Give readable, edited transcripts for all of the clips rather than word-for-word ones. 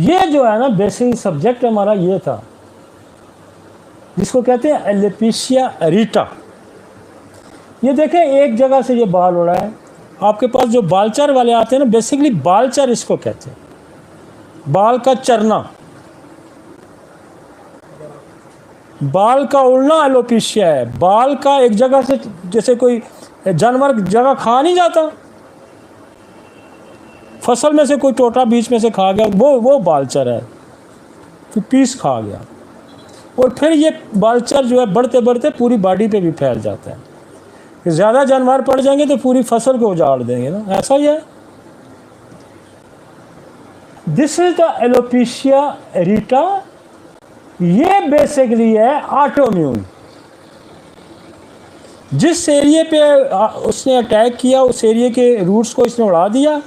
ये जो है ना बेसिक सब्जेक्ट हमारा ये था, जिसको कहते हैं एलोपेशिया एरिटा। ये देखें एक जगह से ये बाल उड़ा है। आपके पास जो बालचर वाले आते हैं ना, बेसिकली बालचर इसको कहते हैं, बाल का चरना, बाल का उड़ना एलोपेशिया है। बाल का एक जगह से, जैसे कोई जानवर जगह खा नहीं जाता, फसल में से कोई टोटा बीच में से खा गया, वो बालचर है, तो पीस खा गया। और फिर ये बालचर जो है बढ़ते बढ़ते पूरी बॉडी पे भी फैल जाता है। ज़्यादा जानवर पड़ जाएंगे तो पूरी फसल को उजाड़ देंगे ना, ऐसा ही है। This is the alopecia areata. ये बेसिकली है ऑटोइम्यून। जिस एरिया पे उसने अटैक किया, उस एरिया के रूट्स को इसने उड़ा दिया,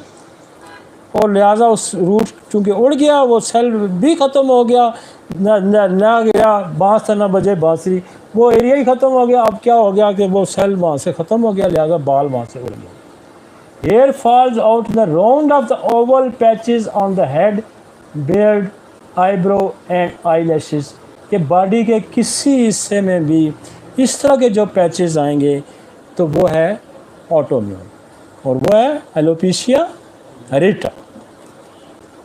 और लिहाजा उस रूट चूँकि उड़ गया, वो सेल भी ख़त्म हो गया, ना गया बाँस था, ना बजे बाँसुरी, वो एरिया ही ख़त्म हो गया। अब क्या हो गया कि वो सेल वहाँ से ख़त्म हो गया, लिहाजा बाल वहाँ से उड़ गया। Hair falls out the round of the oval patches on the head, beard, eyebrow and eyelashes. कि बॉडी के किसी हिस्से में भी इस तरह के जो पैचेस आएंगे तो वो है ऑटोइम्यून, और वो है एलोपेशिया एरिटा,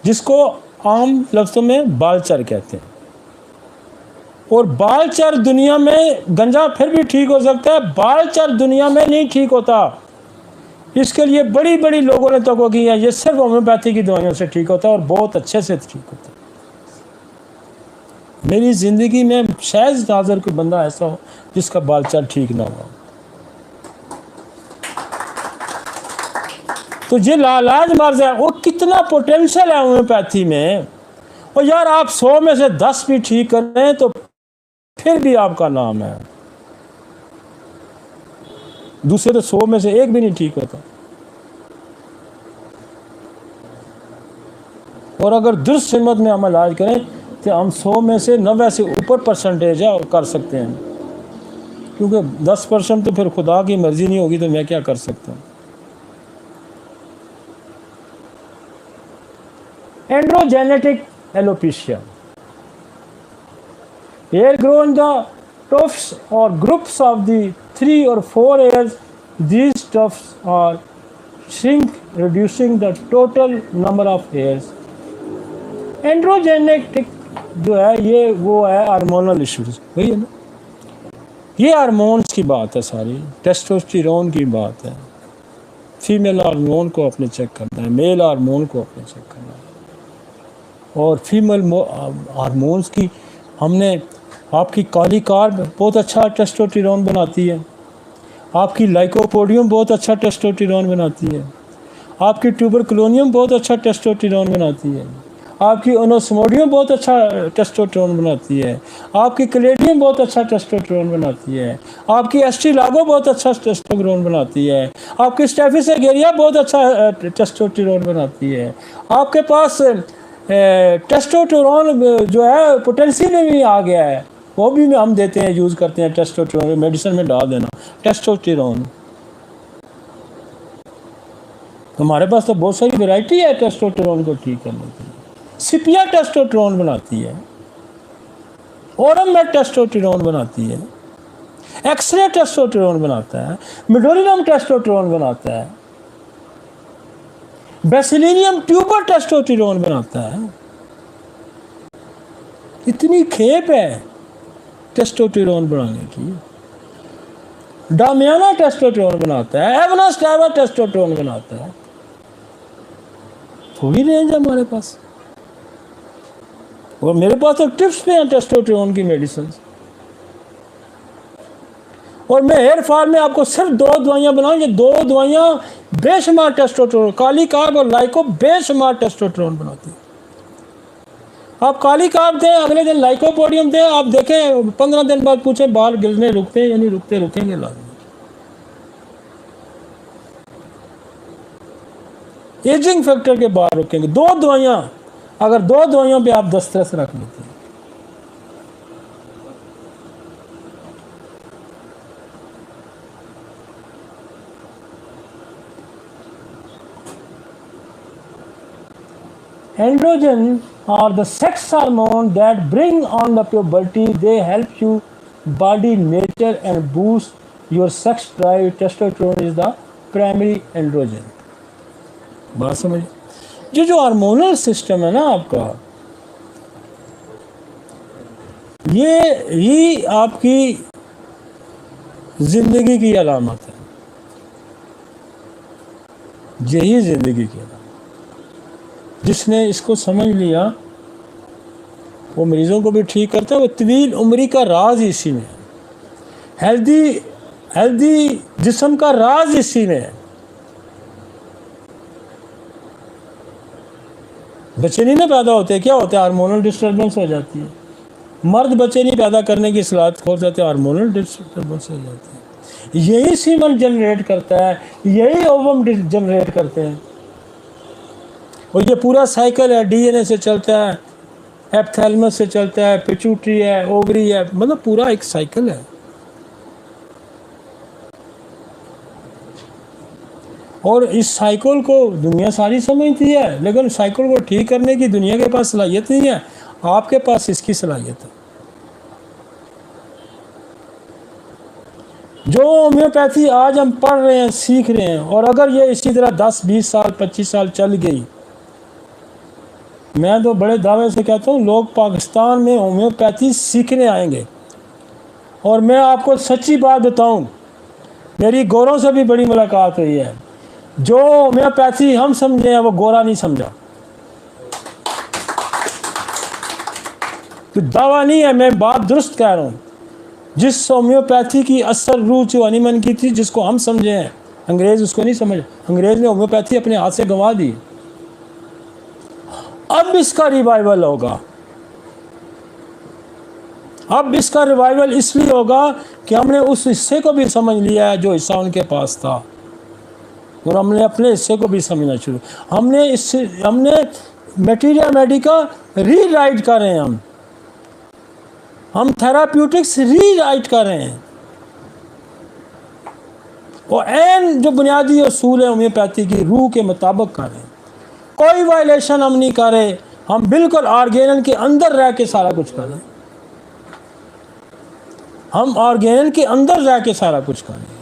जिसको आम लफ्ज़ों में बालचर कहते हैं। और बालचर दुनिया में, गंजा फिर भी ठीक हो सकता है, बालचर दुनिया में नहीं ठीक होता। इसके लिए बड़ी बड़ी लोगों ने तो की है, ये सिर्फ होम्योपैथी की दवाइयों से ठीक होता है, और बहुत अच्छे से ठीक होता है। मेरी ज़िंदगी में शायद हाजिर कोई बंदा ऐसा हो जिसका बालचर ठीक ना हो। तो ये लालाज मर्ज है, वो कितना पोटेंशियल है होम्योपैथी में। और यार आप 100 में से 10 भी ठीक करें तो फिर भी आपका नाम है। दूसरे तो 100 में से एक भी नहीं ठीक होता। और अगर दुरुस्त हिम्मत में हम इलाज करें तो हम 100 में से 90 से ऊपर परसेंटेज है और कर सकते हैं। क्योंकि 10% तो फिर खुदा की मर्जी नहीं होगी तो मैं क्या कर सकता हूँ। Androgenetic alopecia, hair grow in the tufts or groups of the 3 or 4 hairs. These tufts are shrink, reducing the total number of hairs. Androgenetic जो है ये वो है हार्मोनल इश्यूज, वही है ना। ये हार्मोन्स की बात है सारी, टेस्टोस्टेरोन की बात है। फीमेल हार्मोन को अपने चेक करना है, मेल हार्मोन को अपने चेक करना है। और फीमेल हार्मोन्स की हमने, आपकी काली कार्ब बहुत अच्छा टेस्टोस्टेरोन बनाती है, आपकी लाइकोपोडियम बहुत अच्छा टेस्टोस्टेरोन बनाती है, आपकी ट्यूबरकुलोनियम बहुत अच्छा टेस्टोस्टेरोन बनाती है, आपकी ओनोस्मोडियम बहुत अच्छा टेस्टोस्टेरोन बनाती है, आपकी कैलेडियम बहुत अच्छा टेस्टोस्टेरोन बनाती है, आपकी एस्ट्रिलागो बहुत अच्छा टेस्टोस्टेरोन बनाती है, आपकी स्टेफिस एगेरिया बहुत अच्छा टेस्टोस्टेरोन बनाती है। आपके पास टेस्टोस्टेरोन जो है पोटेंशियल में भी आ गया है, वो भी हम देते हैं, यूज़ करते हैं। टेस्टोस्टेरोन मेडिसिन में डाल देना टेस्टोस्टेरोन। हमारे पास तो बहुत सारी वैरायटी है टेस्टोस्टेरोन को ठीक करने के लिए। सिपिया टेस्टोस्टेरोन बनाती है, ओरम में टेस्टोस्टेरोन बनाती है, एक्सरे टेस्टोस्टेरोन बनाता है, मिडोरिनम टेस्टोस्टेरोन बनाता है, बेसिलिनियम ट्यूबर टेस्टोस्टेरोन बनाता है। इतनी खेप है टेस्टोस्टेरोन बनाने की। डामियाना टेस्टोस्टेरोन बनाता है, एवनास्टाइवा टेस्टोस्टेरोन बनाता है। थोड़ी रेंज है हमारे पास। और मेरे पास तो टिप्स पे हैं टेस्टोस्टेरोन की मेडिसिन। और मैं हेयर फॉल में आपको सिर्फ 2 दवाइयाँ बनाऊँ, ये 2 दवाइयाँ बेशुमार टेस्टोस्टेरोन, काली कार्ब और लाइको बेशुमार टेस्टोस्टेरोन बनाती है। आप काली कार्ब दें, अगले दिन लाइकोपोडियम दें, आप देखें 15 दिन बाद पूछें बाल गिरने रुकते हैं या नहीं रुकते, रुकेंगे लाजमी। एजिंग फैक्टर के बाद रुकेंगे। 2 दवाइयाँ, अगर 2 दवाइयों पे आप दस्तरस रख लेते हैं। Androgen are the sex hormone that bring on the puberty. They help you body nature and boost your sex drive. Testosterone is the primary androgen. बात समझ, ये जो हार्मोनल सिस्टम है ना आपका, ये ही आपकी जिंदगी की अलामत है, यही जिंदगी की अलामत। जिसने इसको समझ लिया वो मरीजों को भी ठीक करता है। वो तवील उम्री का राज इसी में है, हेल्दी जिस्म का राज इसी में है। बच्चे नहीं ना पैदा होते, क्या होता है? हार्मोनल डिस्टर्बेंस हो जाती है। मर्द बच्चे नहीं पैदा करने की सलाहत खो जाते, हार्मोनल डिस्टर्बेंस हो जाती है। यही सीमन जनरेट करता है, यही ओवम जनरेट करते हैं। और ये पूरा साइकिल है, डीएनए से चलता है, एपिथैलेमस से चलता है, पिट्यूटरी है, ओवरी है, मतलब पूरा एक साइकिल है। और इस साइकिल को दुनिया सारी समझती है, लेकिन साइकिल को ठीक करने की दुनिया के पास सलाहियत नहीं है। आपके पास इसकी सलाहियत है। जो होम्योपैथी आज हम पढ़ रहे हैं, सीख रहे हैं, और अगर ये इसी तरह 10, 20 साल, 25 साल चल गई, मैं तो बड़े दावे से कहता हूँ लोग पाकिस्तान में होम्योपैथी सीखने आएंगे। और मैं आपको सच्ची बात बताऊं, मेरी गोरों से भी बड़ी मुलाकात हुई है। जो होम्योपैथी हम समझे हैं वो गोरा नहीं समझा। तो दावा नहीं है, मैं बात दुरुस्त कह रहा हूँ। जिस होम्योपैथी की असर रूह चुवानीमन की थी, जिसको हम समझे हैं, अंग्रेज उसको नहीं समझ। अंग्रेज ने होम्योपैथी अपने हाथ से गंवा दी। अब इसका रिवाइवल होगा। अब इसका रिवाइवल इसलिए होगा कि हमने उस हिस्से को भी समझ लिया है जो हिस्सा उनके पास था, और हमने अपने हिस्से को भी समझना शुरू। हमने मटीरिया मेडिका रीराइट कर रहे हैं। हम थेराप्यूटिक्स रीराइट कर रहे हैं। और एन जो बुनियादी उसूल है होम्योपैथी की, रूह के मुताबिक कर रहे हैं। कोई वायलेशन हम नहीं कर रहे। हम बिल्कुल ऑर्गेनन के अंदर रह के सारा कुछ कर रहे हैं। हम ऑर्गेनन के अंदर रह के सारा कुछ कर रहे हैं।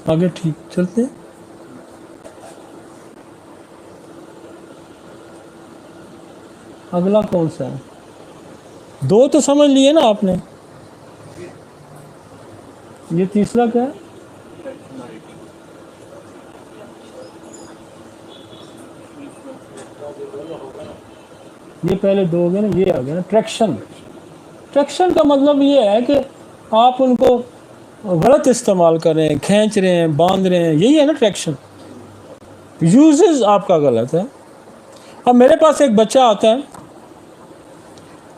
आगे ठीक चलते हैं। अगला कौन सा है? दो तो समझ लिए ना आपने, ये तीसरा क्या है? ये पहले दो हो गए ना, ये आ गया ना ट्रैक्शन। ट्रैक्शन का मतलब ये है कि आप उनको गलत इस्तेमाल कर रहे हैं, खींच रहे हैं, बांध रहे हैं, यही है ना ट्रैक्शन। यूजेस आपका गलत है। अब मेरे पास एक बच्चा आता है,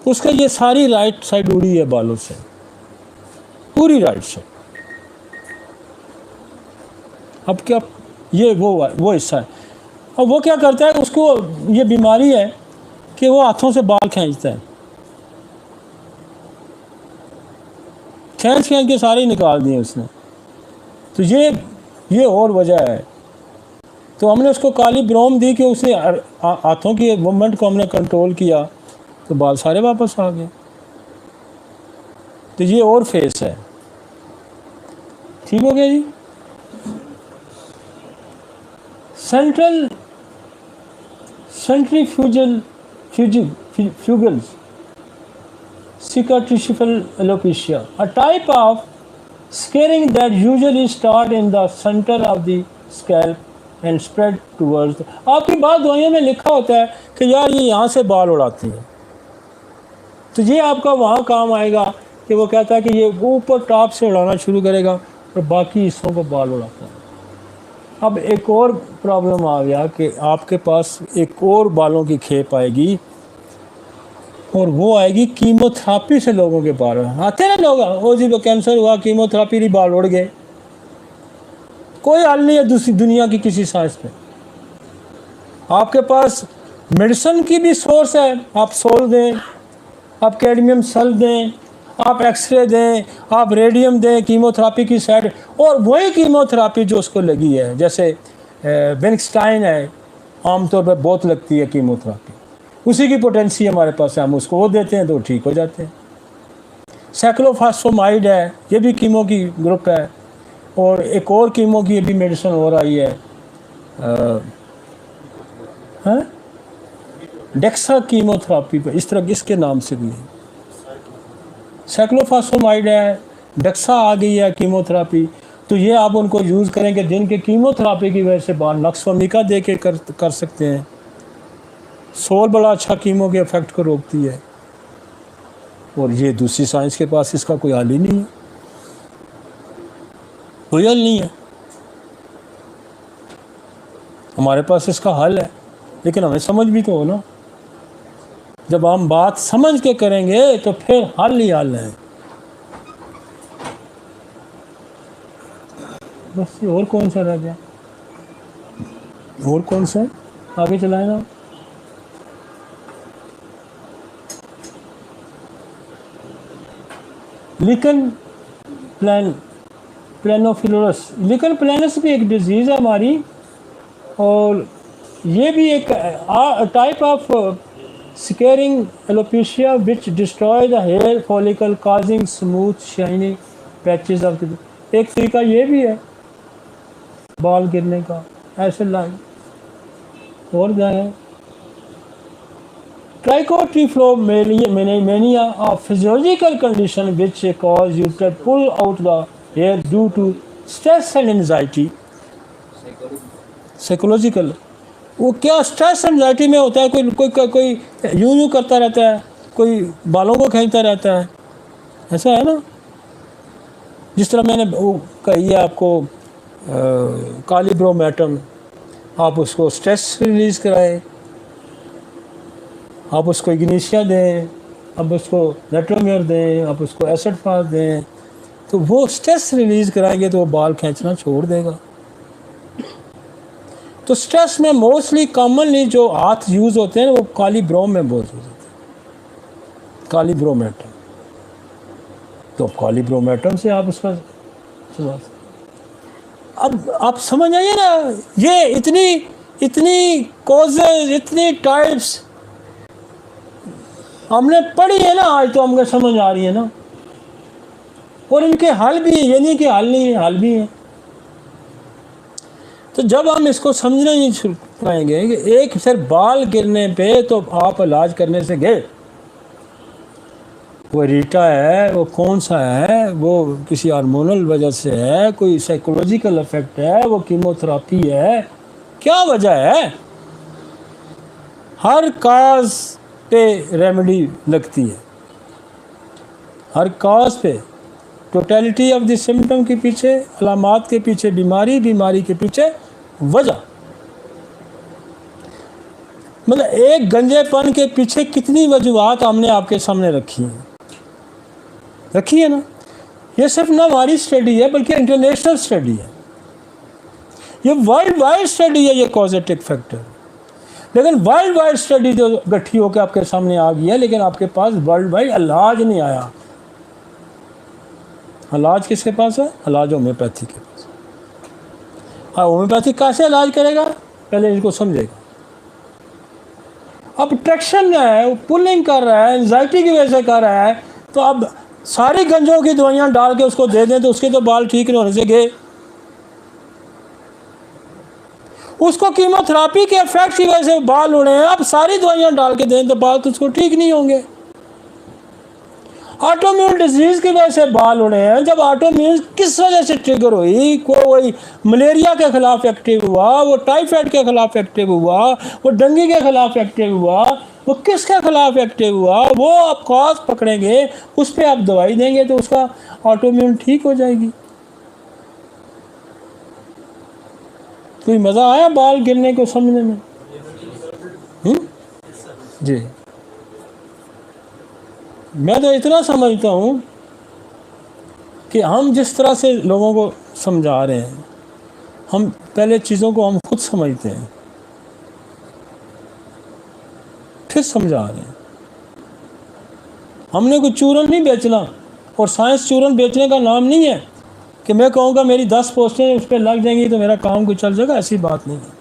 उसका ये सारी राइट साइड उड़ी है बालों से, पूरी राइट साइड। अब क्या, ये वो हिस्सा है। अब वो क्या करता है, उसको ये बीमारी है कि वो हाथों से बाल खींचता है, खींच के सारे ही निकाल दिए उसने। तो ये और वजह है। तो हमने उसको काली ब्रोम दी कि उसे हाथों की मूवमेंट को हमने कंट्रोल किया, तो बाल सारे वापस आ गए। तो ये और फेस है। ठीक हो गया जी। centrifugal cicatricial alopecia, a type of scarring that usually start in the center of the scalp and spread towards the... आपकी बात दवाइयों में लिखा होता है कि यार ये यहाँ से बाल उड़ाती है, तो ये आपका वहाँ काम आएगा कि वो कहता है कि ये ऊपर टॉप से उड़ाना शुरू करेगा और बाकी हिस्सों को बाल उड़ाता है। अब एक और प्रॉब्लम आ गया कि आपके पास एक और बालों की खेप आएगी, और वो आएगी कीमोथेरापी से। लोगों के बाल आते हैं ना, लोग ओ जी वो कैंसर हुआ, कीमोथेरापी ही बाल उड़ गए। कोई हल नहीं है दूसरी दुनिया की किसी साइंस पे। आपके पास मेडिसिन की भी सोर्स है, आप सोल दें, आप कैडमियम सल दें, आप एक्सरे दें, आप रेडियम दें, कीमोथेरापी की साइड, और वही कीमोथेरापी जो उसको लगी है, जैसे बेनिक्सटाइन है, आमतौर पर बहुत लगती है कीमोथेरापी, उसी की पोटेंसी हमारे पास है, हम उसको वो देते हैं तो ठीक हो जाते हैं। साइक्लोफॉस्फेमाइड है, ये भी कीमो की ग्रुप है, और एक और कीमो की भी मेडिसिन हो रही है, डेक्सा कीमोथेरापी पर, इस तरह इसके नाम से भी है। साइक्लोफॉस्फेमाइड है, डेक्सा आ गई है कीमोथेरापी, तो ये आप उनको यूज़ करेंगे जिनके कीमोथेरापी की वजह से बाल नक्सोमिका दे के कर सकते हैं। सोल बड़ा अच्छा कीमो के इफेक्ट को रोकती है, और ये दूसरी साइंस के पास इसका कोई हल ही नहीं है, कोई हल नहीं है। हमारे पास इसका हल है, लेकिन हमें समझ भी तो हो ना। जब हम बात समझ के करेंगे तो फिर हल ही हल है। बस ये और कौन सा रह गया, और कौन सा आगे चलाए ना। लिकन प्लानोफिलोरस, लिकन प्लानस भी एक डिजीज़ है हमारी, और ये भी एक type of scarring alopecia which destroy the hair follicle causing smooth shiny patches of the, एक तरीका ये भी है बाल गिरने का, ऐसे लाइन। और क्या है, ट्राइकोटिफ्लोमेनिया, a physiological condition which cause you to pull out the hair due to stress and anxiety. Psychological, वो क्या स्ट्रेस एंजाइटी में होता है, कोई यूं करता रहता है, कोई बालों को खींचता रहता है, ऐसा है ना। जिस तरह मैंने वो कही है आपको, कालीब्रोमेटम, आप उसको स्ट्रेस रिलीज़ कराएं, आप उसको इग्नीशिया दें, आप उसको नेट्रोमियर दें, आप उसको एसिड फास दें, तो वो स्ट्रेस रिलीज़ कराएंगे तो वो बाल खींचना छोड़ देगा। तो स्ट्रेस में मोस्टली कॉमनली जो हाथ यूज़ होते हैं वो कालीब्रोम में बहुत यूज़ होते हैं, कालीब्रोमेटम। तो कालीब्रोमेटम से आप उसका, अब आप समझ आइए ना, ये इतनी कॉजेज, इतनी टाइप्स हमने पढ़ी है ना, आज तो हमको समझ आ रही है ना, और इनके हल भी है, ये नहीं कि हल नहीं है, हल भी है। तो जब हम इसको समझना ही शुरू पाएंगे कि एक सिर्फ बाल गिरने पे तो आप इलाज करने से गए, वो रीटा है, वो कौन सा है, वो किसी हार्मोनल वजह से है, कोई साइकोलॉजिकल इफेक्ट है, वो कीमोथेरापी है, क्या वजह है। हर काज पे रेमेडी लगती है, हर काज पे, टोटलिटी ऑफ द सिम्टम के पीछे, अलामात के पीछे बीमारी, बीमारी के पीछे वजह। मतलब एक गंजेपन के पीछे कितनी वजूहात हमने आपके सामने रखी है ना। ये सिर्फ ना हमारी स्टडी है बल्कि इंटरनेशनल स्टडी है, ये वर्ल्ड वाइड स्टडी है, ये कॉजेटिव फैक्टर। लेकिन वर्ल्ड वाइड स्टडी जो गठी होकर आपके सामने आ गई है, लेकिन आपके पास वर्ल्ड वाइड इलाज नहीं आया। इलाज किसके पास है? इलाज होम्योपैथी के पास। हाँ, होम्योपैथी कैसे इलाज करेगा, पहले इसको समझेगा। अब ट्रैक्शन है, वो पुलिंग कर रहा है, एंजाइटी की वजह से कर रहा है, तो अब सारी गंजों की दवाइयाँ डाल के उसको दे दें तो उसके तो बाल ठीक नहीं होने से गए। उसको कीमोथेरापी के इफेक्ट की वजह से बाल उड़े हैं, अब सारी दवाइयाँ डाल के दें तो बाल तो उसको ठीक नहीं होंगे। ऑटोइम्यून डिजीज की वजह से बाल उड़े हैं, जब ऑटोइम्यून किस वजह से ट्रिगर हुई, कोई मलेरिया के खिलाफ एक्टिव हुआ, वो टाइफाइड के खिलाफ एक्टिव हुआ, वो डेंगू के खिलाफ एक्टिव हुआ, वो किसके खिलाफ एक्टिव हुआ, वो आप कॉज पकड़ेंगे, उस पर आप दवाई देंगे तो उसका ऑटोइम्यून ठीक हो जाएगी। कोई मज़ा आया बाल गिरने को समझने में? जी, मैं तो इतना समझता हूँ कि हम जिस तरह से लोगों को समझा रहे हैं, हम पहले चीज़ों को हम खुद समझते हैं, फिर समझा रहे हैं। हमने कोई चूरन नहीं बेचना और साइंस चूरन बेचने का नाम नहीं है कि मैं कहूँगा मेरी 10 पोस्टें उस पर लग जाएंगी तो मेरा काम कुछ चल जाएगा, ऐसी बात नहीं है।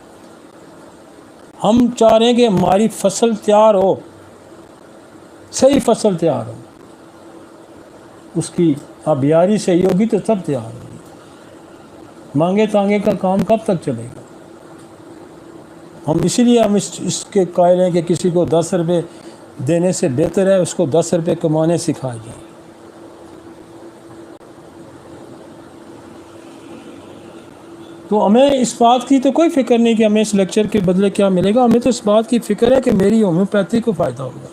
हम चाह रहे हैं कि हमारी फसल तैयार हो, सही फसल तैयार हो, उसकी आबियारी सही होगी तो तब तैयार होगी। मांगे तांगे का काम कब तक चलेगा? हम इसीलिए हम इसके कायल हैं कि किसी को 10 रुपये देने से बेहतर है उसको 10 रुपये कमाने सिखाए जाए। तो हमें इस बात की तो कोई फिक्र नहीं कि हमें इस लेक्चर के बदले क्या मिलेगा, हमें तो इस बात की फिक्र है कि मेरी होम्योपैथी को फ़ायदा होगा।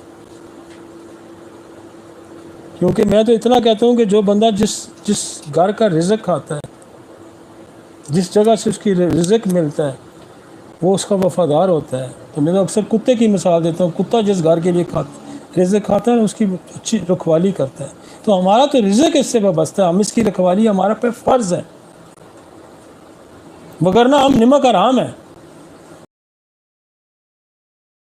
क्योंकि मैं तो इतना कहता हूँ कि जो बंदा जिस घर का रिज़्क खाता है, जिस जगह से उसकी रिज़्क मिलता है, वो उसका वफ़ादार होता है। तो मैं तो अक्सर कुत्ते की मिसाल देता हूँ, कुत्ता जिस घर के लिए रिज़्क खाता है उसकी अच्छी रखवाली करता है। तो हमारा तो रिज़्क इससे वाबस्ता है, हम इसकी रखवाली हमारा पे फ़र्ज़ है, वगरना हम निमक हराम है।